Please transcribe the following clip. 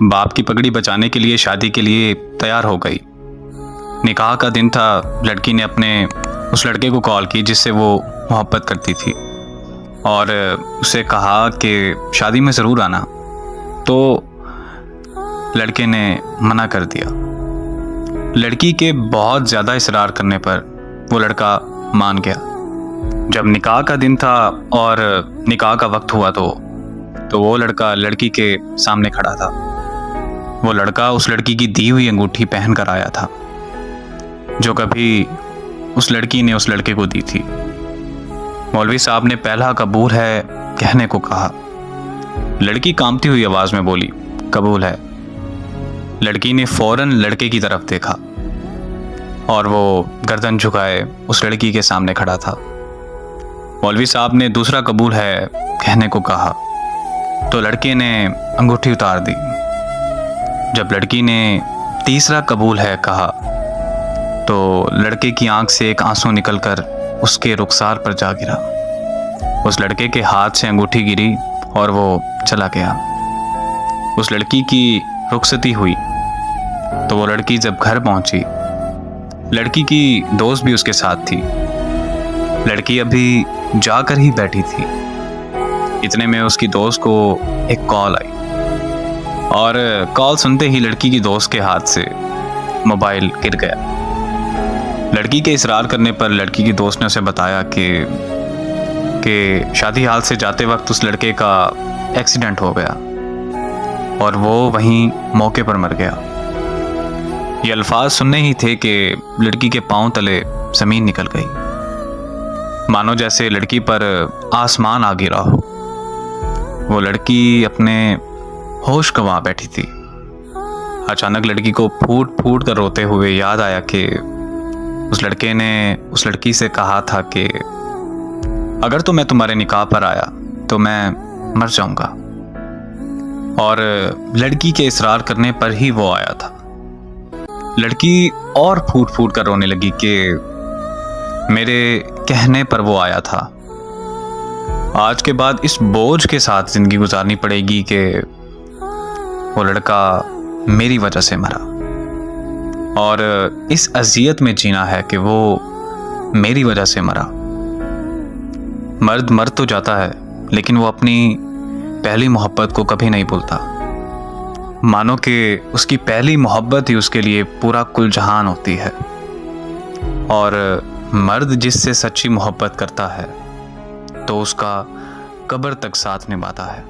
बाप की पगड़ी बचाने के लिए शादी के लिए तैयार हो गई। निकाह का दिन था। लड़की ने अपने उस लड़के को कॉल की जिससे वो मोहब्बत करती थी और उसे कहा कि शादी में ज़रूर आना। तो लड़के ने मना कर दिया। लड़की के बहुत ज़्यादा इसरार करने पर वो लड़का मान गया। जब निकाह का दिन था और निकाह का वक्त हुआ तो वो लड़का लड़की के सामने खड़ा था। वो लड़का उस लड़की की दी हुई अंगूठी पहन कर आया था जो कभी उस लड़की ने उस लड़के को दी थी। मौलवी साहब ने पहला कबूल है कहने को कहा। लड़की कांपती हुई आवाज़ में बोली, कबूल है। लड़की ने फौरन लड़के की तरफ देखा और वो गर्दन झुकाए उस लड़की के सामने खड़ा था। मौलवी साहब ने दूसरा कबूल है कहने को कहा तो लड़के ने अंगूठी उतार दी। जब लड़की ने तीसरा कबूल है कहा तो लड़के की आंख से एक आंसू निकलकर उसके रुखसार पर जा गिरा। उस लड़के के हाथ से अंगूठी गिरी और वो चला गया। उस लड़की की रुखसती हुई तो वो लड़की जब घर पहुंची, लड़की की दोस्त भी उसके साथ थी। लड़की अभी जाकर ही बैठी थी। इतने में उसकी दोस्त को एक कॉल आई और कॉल सुनते ही लड़की की दोस्त के हाथ से मोबाइल गिर गया। लड़की के इसरार करने पर लड़की की दोस्त ने उसे बताया कि शादी हाल से जाते वक्त उस लड़के का एक्सीडेंट हो गया और वो वहीं मौके पर मर गया। ये अल्फाज सुनने ही थे कि लड़की के पांव तले ज़मीन निकल गई, मानो जैसे लड़की पर आसमान आ गिरा हो। वो लड़की अपने होश गंवा बैठी थी। अचानक लड़की को फूट फूट कर रोते हुए याद आया कि उस लड़के ने उस लड़की से कहा था कि अगर तो मैं तुम्हारे निकाह पर आया तो मैं मर जाऊंगा, और लड़की के इसरार करने पर ही वो आया था। लड़की और फूट फूट कर रोने लगी कि मेरे कहने पर वो आया था। आज के बाद इस बोझ के साथ जिंदगी गुजारनी पड़ेगी कि वो लड़का मेरी वजह से मरा, और इस अजियत में जीना है कि वो मेरी वजह से मरा। मर्द मर तो जाता है लेकिन वो अपनी पहली मोहब्बत को कभी नहीं भूलता। मानो कि उसकी पहली मोहब्बत ही उसके लिए पूरा कुल जहान होती है, और मर्द जिससे सच्ची मोहब्बत करता है तो उसका कब्र तक साथ निभाता है।